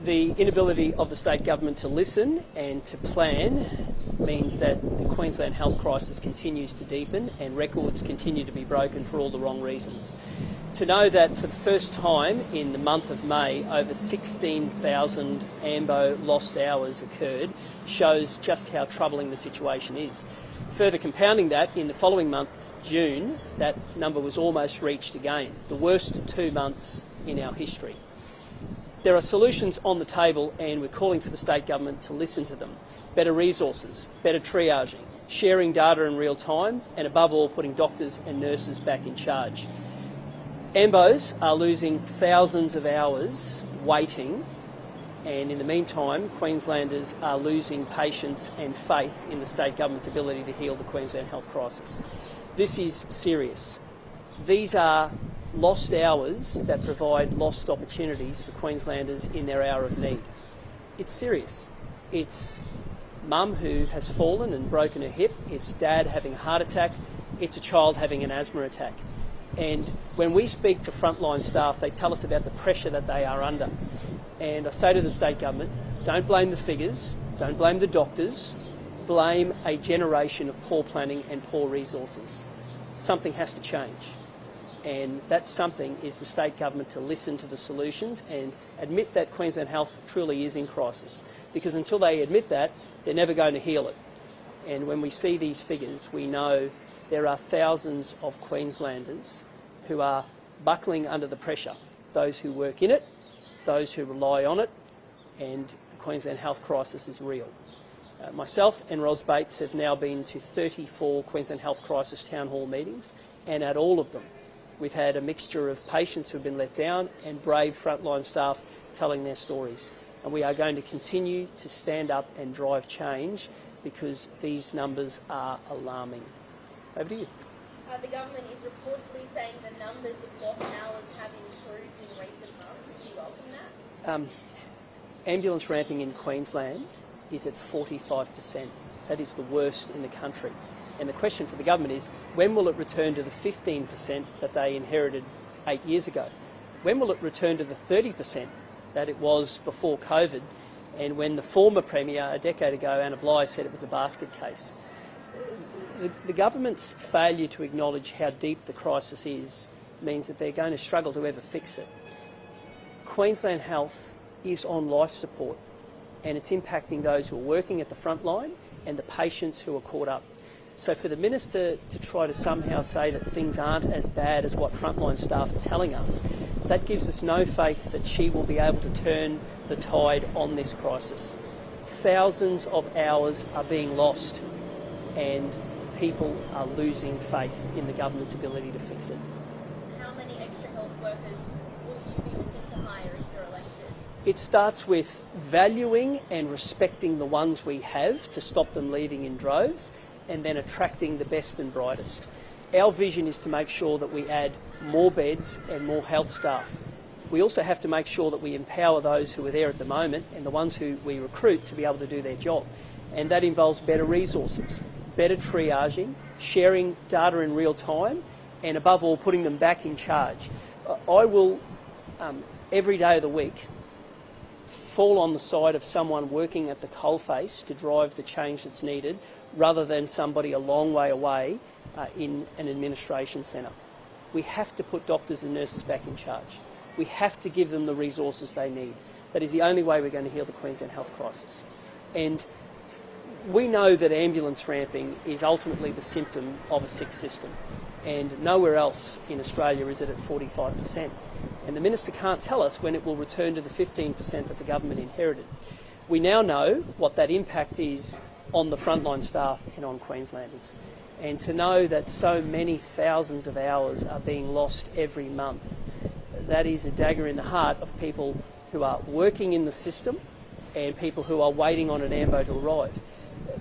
The inability of the state government to listen and to plan means that the Queensland Health Crisis continues to deepen and records continue to be broken for all the wrong reasons. To know that for the first time in the month of May, over 16,000 AMBO lost hours occurred shows just how troubling the situation is. Further compounding that, in the following month, June, that number was almost reached again, the worst 2 months in our history. There are solutions on the table and we're calling for the state government to listen to them. Better resources, better triaging, sharing data in real time and above all putting doctors and nurses back in charge. AMBOs are losing thousands of hours waiting, and in the meantime Queenslanders are losing patience and faith in the state government's ability to heal the Queensland health crisis. This is serious. These are lost hours that provide lost opportunities for Queenslanders in their hour of need. It's serious. It's mum who has fallen and broken her hip, it's dad having a heart attack, it's a child having an asthma attack. And when we speak to frontline staff, they tell us about the pressure that they are under. And I say to the state government, don't blame the figures, don't blame the doctors, blame a generation of poor planning and poor resources. Something has to change. And that something is the state government to listen to the solutions and admit that Queensland Health truly is in crisis. Because until they admit that, they're never going to heal it. And when we see these figures, we know there are thousands of Queenslanders who are buckling under the pressure. Those who work in it, those who rely on it, and the Queensland health crisis is real. Myself and Ros Bates have now been to 34 Queensland Health Crisis Town Hall meetings, and at all of them we've had a mixture of patients who have been let down and brave frontline staff telling their stories. And we are going to continue to stand up and drive change because these numbers are alarming. Over to you. The government is reportedly saying the numbers of lost hours have improved in recent months. Do you welcome that? Ambulance ramping in Queensland is at 45%. That is the worst in the country. And the question for the government is, when will it return to the 15% that they inherited 8 years ago? When will it return to the 30% that it was before COVID, and when the former Premier a decade ago, Anna Bligh, said it was a basket case? The government's failure to acknowledge how deep the crisis is means that they're going to struggle to ever fix it. Queensland Health is on life support, and it's impacting those who are working at the front line and the patients who are caught up. So for the Minister to try to somehow say that things aren't as bad as what frontline staff are telling us, that gives us no faith that she will be able to turn the tide on this crisis. Thousands of hours are being lost, and people are losing faith in the government's ability to fix it. How many extra health workers will you be looking to hire if you're elected? It starts with valuing and respecting the ones we have to stop them leaving in droves, and then attracting the best and brightest. Our vision is to make sure that we add more beds and more health staff. We also have to make sure that we empower those who are there at the moment and the ones who we recruit to be able to do their job. And that involves better resources, better triaging, sharing data in real time, and above all, putting them back in charge. I will, every day of the week, fall on the side of someone working at the coalface to drive the change that's needed, rather than somebody a long way away in an administration centre. We have to put doctors and nurses back in charge. We have to give them the resources they need. That is the only way we're going to heal the Queensland health crisis. And we know that ambulance ramping is ultimately the symptom of a sick system, and nowhere else in Australia is it at 45%. And the Minister can't tell us when it will return to the 15% that the government inherited. We now know what that impact is on the frontline staff and on Queenslanders. And to know that so many thousands of hours are being lost every month, that is a dagger in the heart of people who are working in the system and people who are waiting on an AMBO to arrive.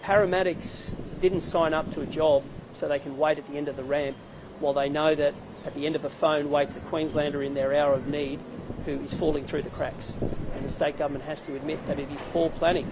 Paramedics didn't sign up to a job so they can wait at the end of the ramp while they know that at the end of a phone waits a Queenslander in their hour of need who is falling through the cracks. And the state government has to admit that it is poor planning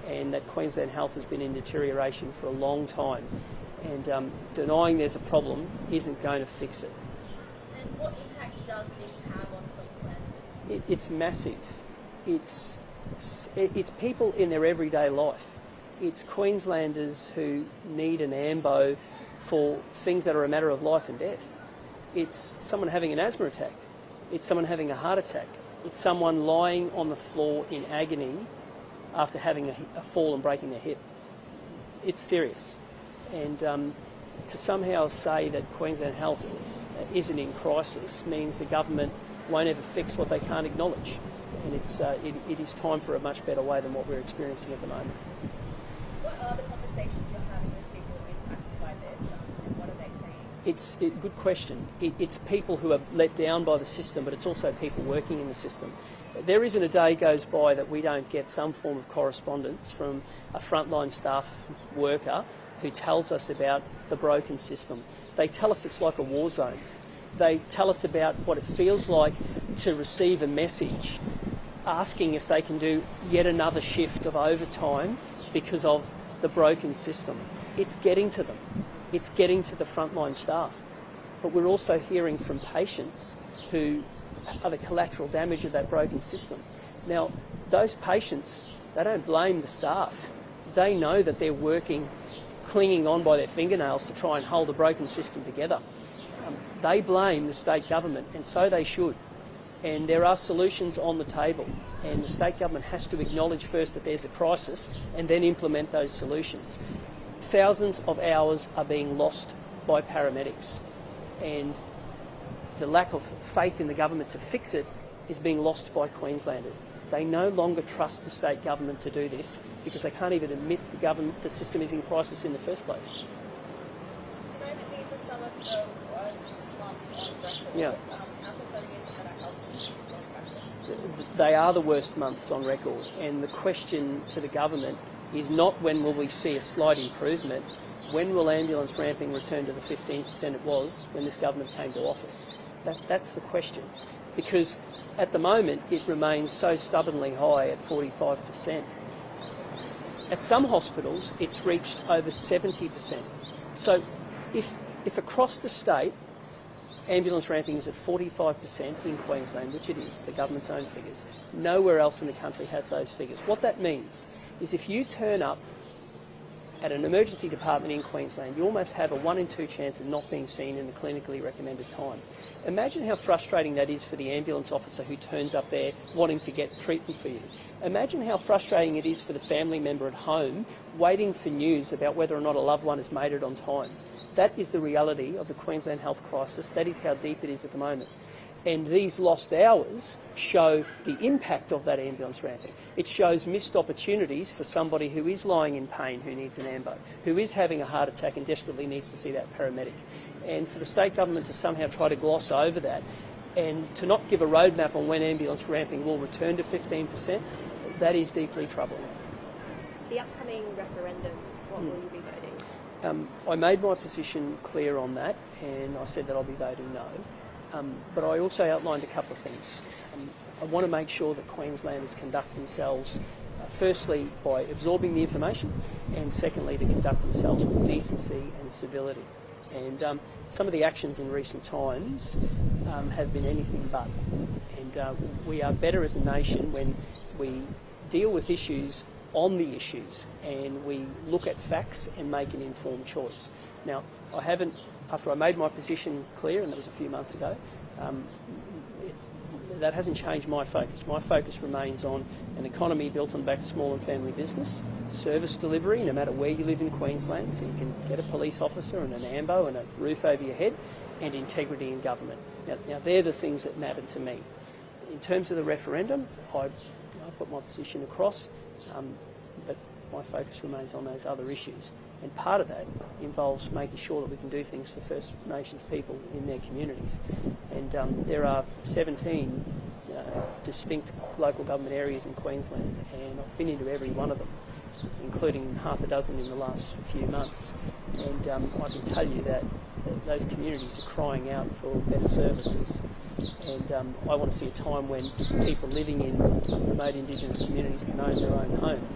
and that Queensland Health has been in deterioration for a long time. And denying there's a problem isn't going to fix it. And what impact does this have on Queenslanders? It's massive. It's It's people in their everyday life. It's Queenslanders who need an ambo for things that are a matter of life and death. It's someone having an asthma attack. It's someone having a heart attack. It's someone lying on the floor in agony after having a fall and breaking their hip. It's serious. And to somehow say that Queensland Health isn't in crisis means the government won't ever fix what they can't acknowledge. And it is time for a much better way than what we're experiencing at the moment. What are the conversations you're having with people impacted by this, and what are they saying? It's a good question. It's people who are let down by the system, but it's also people working in the system. There isn't a day goes by that we don't get some form of correspondence from a frontline staff worker who tells us about the broken system. They tell us it's like a war zone. They tell us about what it feels like to receive a message asking if they can do yet another shift of overtime because of the broken system. It's getting to them. It's getting to the frontline staff. But we're also hearing from patients who are the collateral damage of that broken system. Now, those patients, they don't blame the staff. They know that they're working, clinging on by their fingernails to try and hold the broken system together. They blame the state government, and so they should. And there are solutions on the table, and the state government has to acknowledge first that there's a crisis and then implement those solutions. Thousands of hours are being lost by paramedics, and the lack of faith in the government to fix it is being lost by Queenslanders. They no longer trust the state government to do this because they can't even admit the system is in crisis in the first place. Do you know that these are some of the worst months on record? Yeah. They are the worst months on record, and the question to the government is not when will we see a slight improvement, when will ambulance ramping return to the 15% it was when this government came to office. That's the question, because at the moment it remains so stubbornly high at 45%. At some hospitals it's reached over 70%. So if across the state ambulance ramping is at 45% in Queensland, which it is, the government's own figures, nowhere else in the country have those figures. What that means is if you turn up at an emergency department in Queensland, you almost have a 1 in 2 chance of not being seen in the clinically recommended time. Imagine how frustrating that is for the ambulance officer who turns up there wanting to get treatment for you. Imagine how frustrating it is for the family member at home waiting for news about whether or not a loved one has made it on time. That is the reality of the Queensland health crisis. That is how deep it is at the moment. And these lost hours show the impact of that ambulance ramping. It shows missed opportunities for somebody who is lying in pain, who needs an ambo, who is having a heart attack and desperately needs to see that paramedic. And for the state government to somehow try to gloss over that and to not give a roadmap on when ambulance ramping will return to 15%, that is deeply troubling. The upcoming referendum, what will you be voting? I made my position clear on that, and I said that I'll be voting no. But I also outlined a couple of things. I want to make sure that Queenslanders conduct themselves, firstly, by absorbing the information, and secondly, to conduct themselves with decency and civility. And some of the actions in recent times have been anything but. And we are better as a nation when we deal with issues on the issues and we look at facts and make an informed choice. Now, after I made my position clear, and that was a few months ago, that hasn't changed my focus. My focus remains on an economy built on the back of small and family business, service delivery, no matter where you live in Queensland, so you can get a police officer and an ambo and a roof over your head, and integrity in government. Now they're the things that matter to me. In terms of the referendum, I put my position across, but my focus remains on those other issues. And part of that involves making sure that we can do things for First Nations people in their communities. And there are 17 distinct local government areas in Queensland, and I've been into every one of them, including half a dozen in the last few months. And I can tell you that those communities are crying out for better services. And I want to see a time when people living in remote Indigenous communities can own their own home.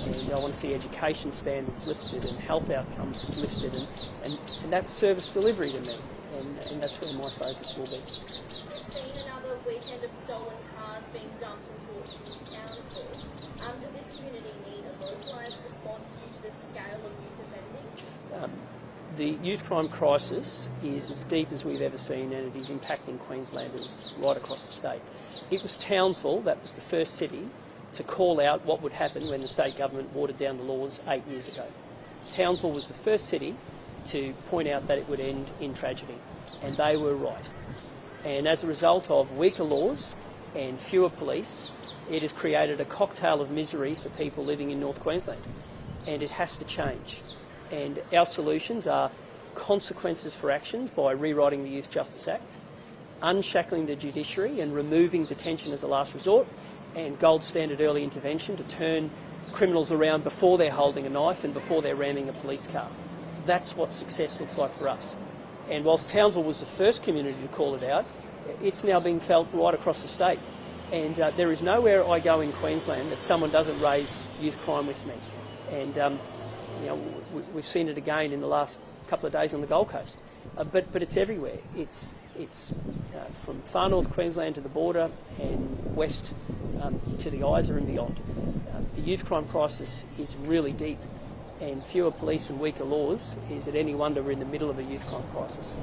And I want to see education standards lifted and health outcomes lifted, and that's service delivery to me, and that's where my focus will be. We've seen another weekend of stolen cars being dumped in Portsmouth Council. The youth crime crisis is as deep as we've ever seen, and it is impacting Queenslanders right across the state. It was Townsville that was the first city to call out what would happen when the state government watered down the laws 8 years ago. Townsville was the first city to point out that it would end in tragedy, and they were right. And as a result of weaker laws and fewer police, it has created a cocktail of misery for people living in North Queensland, and it has to change. And our solutions are consequences for actions by rewriting the Youth Justice Act, unshackling the judiciary and removing detention as a last resort, and gold standard early intervention to turn criminals around before they're holding a knife and before they're ramming a police car. That's what success looks like for us. And whilst Townsville was the first community to call it out, it's now being felt right across the state. And there is nowhere I go in Queensland that someone doesn't raise youth crime with me. And we've seen it again in the last couple of days on the Gold Coast. But it's everywhere. It's from far north Queensland to the border and west to the Isa and beyond. The youth crime crisis is really deep, and fewer police and weaker laws is it any wonder we're in the middle of a youth crime crisis.